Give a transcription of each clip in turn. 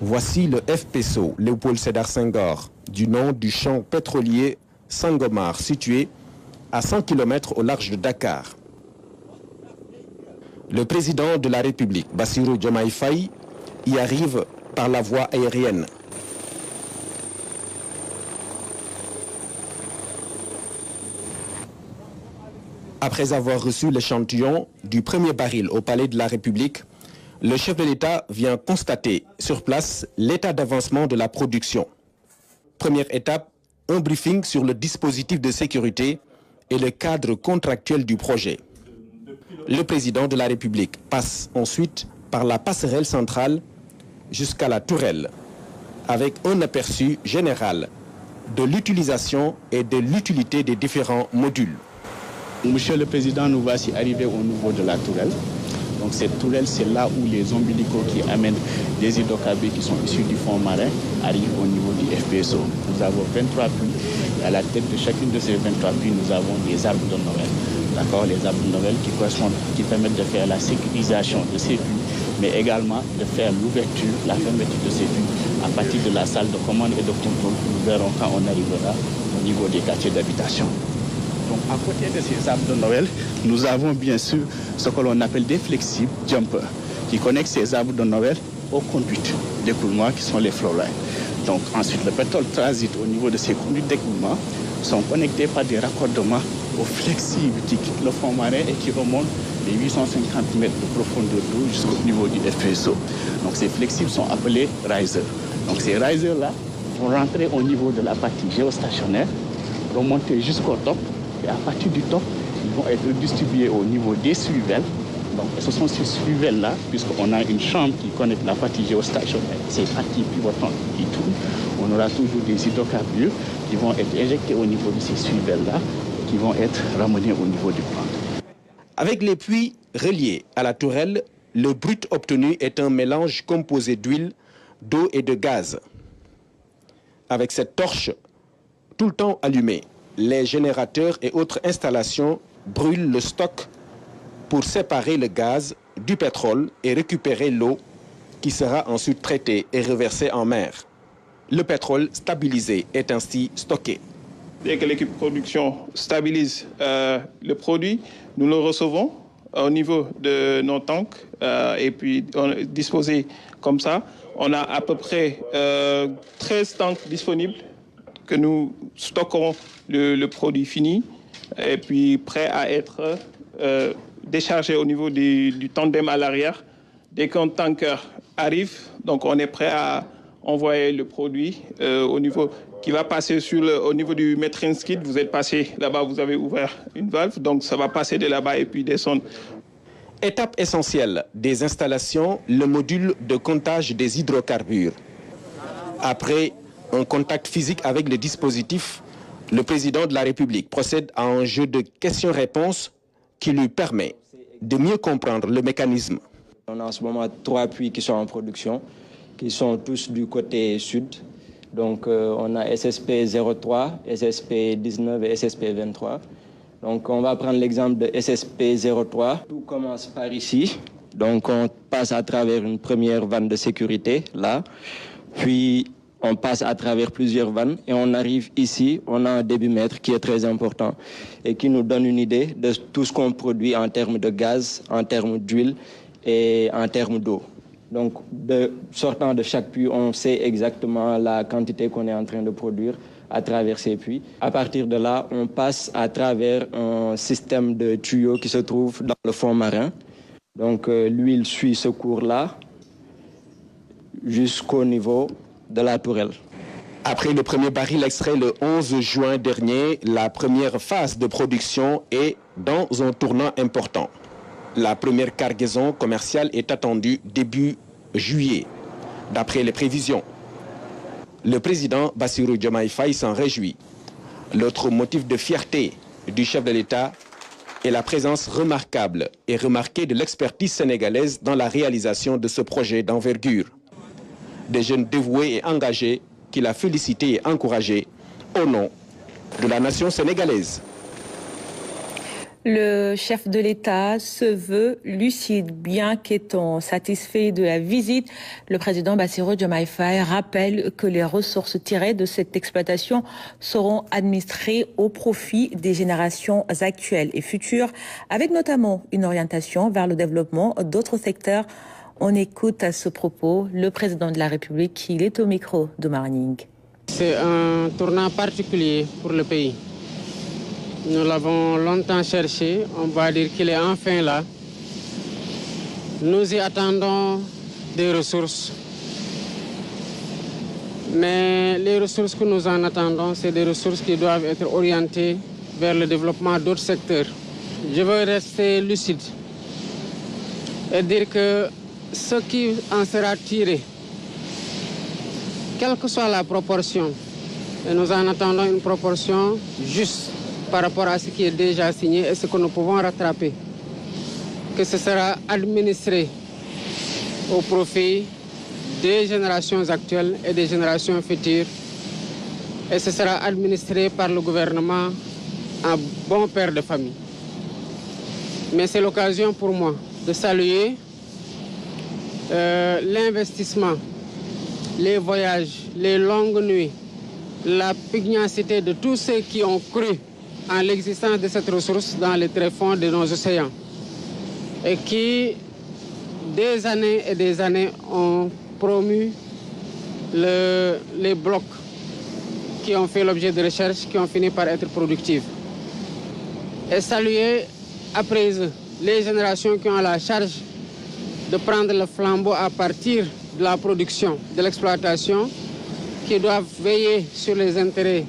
Voici le FPSO Léopold Sédar Senghor, du nom du champ pétrolier Sangomar, situé à 100 km au large de Dakar. Le président de la République, Bassirou Diomaye Faye, y arrive par la voie aérienne. Après avoir reçu l'échantillon du premier baril au Palais de la République, le chef de l'État vient constater sur place l'état d'avancement de la production. Première étape, un briefing sur le dispositif de sécurité et le cadre contractuel du projet. Le président de la République passe ensuite par la passerelle centrale jusqu'à la tourelle, avec un aperçu général de l'utilisation et de l'utilité des différents modules. Monsieur le Président, nous voici arrivés au niveau de la tourelle. Donc cette tourelle, c'est là où les ombilicaux qui amènent des hydrocarbures qui sont issus du fond marin arrivent au niveau du FPSO. Nous avons 23 puits. À la tête de chacune de ces 23 puits, nous avons des arbres de Noël. D'accord, les arbres de Noël qui permettent de faire la sécurisation de ces puits, mais également de faire l'ouverture, la fermeture de ces puits à partir de la salle de commande et de contrôle que nous verrons quand on arrivera au niveau des quartiers d'habitation. Donc à côté de ces arbres de Noël, nous avons bien sûr ce que l'on appelle des flexibles jumpers qui connectent ces arbres de Noël aux conduites d'écoulement qui sont les flowlines. Donc ensuite le pétrole transite au niveau de ces conduites d'écoulement, sont connectés par des raccordements aux flexibles qui quittent le fond marin et qui remontent les 850 mètres de profondeur d'eau jusqu'au niveau du FPSO. Donc ces flexibles sont appelés risers. Donc ces risers-là vont rentrer au niveau de la partie géostationnaire, remonter jusqu'au top. Et à partir du top, ils vont être distribués au niveau des suivelles. Donc, ce sont ces suivelles-là, puisqu'on a une chambre qui connecte la partie géostationnaire, ces parties pivotantes qui tournent. On aura toujours des hydrocarbures qui vont être injectés au niveau de ces suivelles-là et qui vont être ramenés au niveau du plan. Avec les puits reliés à la tourelle, le brut obtenu est un mélange composé d'huile, d'eau et de gaz. Avec cette torche tout le temps allumée, les générateurs et autres installations brûlent le stock pour séparer le gaz du pétrole et récupérer l'eau qui sera ensuite traitée et reversée en mer. Le pétrole stabilisé est ainsi stocké. Dès que l'équipe production stabilise le produit, nous le recevons au niveau de nos tanks et puis disposés comme ça. On a à peu près 13 tanks disponibles que nous stockons le produit fini et puis prêt à être déchargé au niveau du tandem à l'arrière. Dès qu'un tanker arrive, donc on est prêt à envoyer le produit au niveau qui va passer au niveau du metering skid. Vous êtes passé là-bas, vous avez ouvert une valve, donc ça va passer de là-bas et puis descendre. Étape essentielle des installations, le module de comptage des hydrocarbures. Après un contact physique avec le dispositif, le président de la République procède à un jeu de questions-réponses qui lui permet de mieux comprendre le mécanisme. On a en ce moment 3 puits qui sont en production, qui sont tous du côté sud. Donc on a SSP 03, SSP 19 et SSP 23. Donc on va prendre l'exemple de SSP 03. Tout commence par ici. Donc on passe à travers une première vanne de sécurité, là. Puis on passe à travers plusieurs vannes et on arrive ici, on a un débitmètre qui est très important et qui nous donne une idée de tout ce qu'on produit en termes de gaz, en termes d'huile et en termes d'eau. Donc, sortant de chaque puits, on sait exactement la quantité qu'on est en train de produire à travers ces puits. À partir de là, on passe à travers un système de tuyaux qui se trouve dans le fond marin. Donc, l'huile suit ce cours-là jusqu'au niveau de la tourelle. Après le premier baril extrait le 11 juin dernier, la première phase de production est dans un tournant important. La première cargaison commerciale est attendue début juillet, d'après les prévisions. Le président Bassirou Diomaye Faye s'en réjouit. L'autre motif de fierté du chef de l'État est la présence remarquable et remarquée de l'expertise sénégalaise dans la réalisation de ce projet d'envergure. Des jeunes dévoués et engagés qu'il a félicités et encouragés au nom de la nation sénégalaise. Le chef de l'État se veut lucide, bien qu'étant satisfait de la visite. Le président Bassirou Diomaye Faye rappelle que les ressources tirées de cette exploitation seront administrées au profit des générations actuelles et futures, avec notamment une orientation vers le développement d'autres secteurs. On écoute à ce propos le président de la République. Il est au micro de Marning. C'est un tournant particulier pour le pays. Nous l'avons longtemps cherché, on va dire qu'il est enfin là. Nous y attendons des ressources. Mais les ressources que nous en attendons, c'est des ressources qui doivent être orientées vers le développement d'autres secteurs. Je veux rester lucide et dire que ce qui en sera tiré, quelle que soit la proportion, et nous en attendons une proportion juste par rapport à ce qui est déjà signé et ce que nous pouvons rattraper, que ce sera administré au profit des générations actuelles et des générations futures, et ce sera administré par le gouvernement en bon père de famille. Mais c'est l'occasion pour moi de saluer l'investissement, les voyages, les longues nuits, la pugnacité de tous ceux qui ont cru en l'existence de cette ressource dans les tréfonds de nos océans et qui, des années et des années, ont promu les blocs qui ont fait l'objet de recherches qui ont fini par être productifs. Et saluer après eux les générations qui ont la charge de prendre le flambeau à partir de la production, de l'exploitation, qui doivent veiller sur les intérêts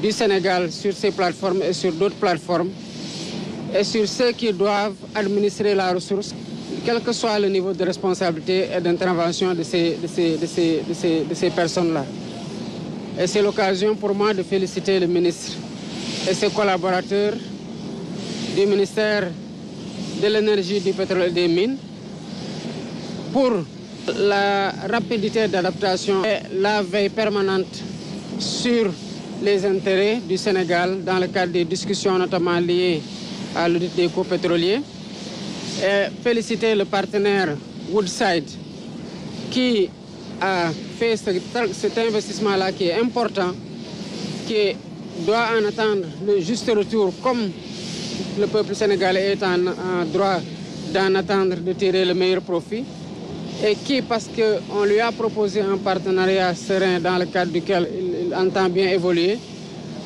du Sénégal sur ces plateformes et sur d'autres plateformes, et sur ceux qui doivent administrer la ressource, quel que soit le niveau de responsabilité et d'intervention de ces personnes-là. Et c'est l'occasion pour moi de féliciter le ministre et ses collaborateurs du ministère de l'Énergie, du Pétrole et des Mines pour la rapidité d'adaptation et la veille permanente sur les intérêts du Sénégal dans le cadre des discussions notamment liées à l'audit des coûts pétroliers. Et féliciter le partenaire Woodside qui a fait cet investissement-là qui est important, qui doit en attendre le juste retour comme le peuple sénégalais est en droit d'en attendre, de tirer le meilleur profit. Et qui, parce qu'on lui a proposé un partenariat serein dans le cadre duquel il entend bien évoluer,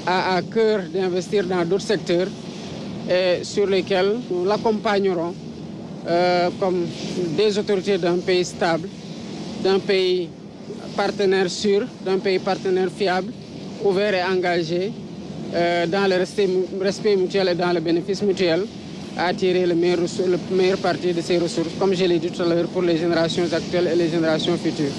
a à cœur d'investir dans d'autres secteurs et sur lesquels nous l'accompagnerons comme des autorités d'un pays stable, d'un pays partenaire sûr, d'un pays partenaire fiable, ouvert et engagé dans le respect mutuel et dans le bénéfice mutuel, à tirer le meilleur parti de ces ressources, comme je l'ai dit tout à l'heure, pour les générations actuelles et les générations futures.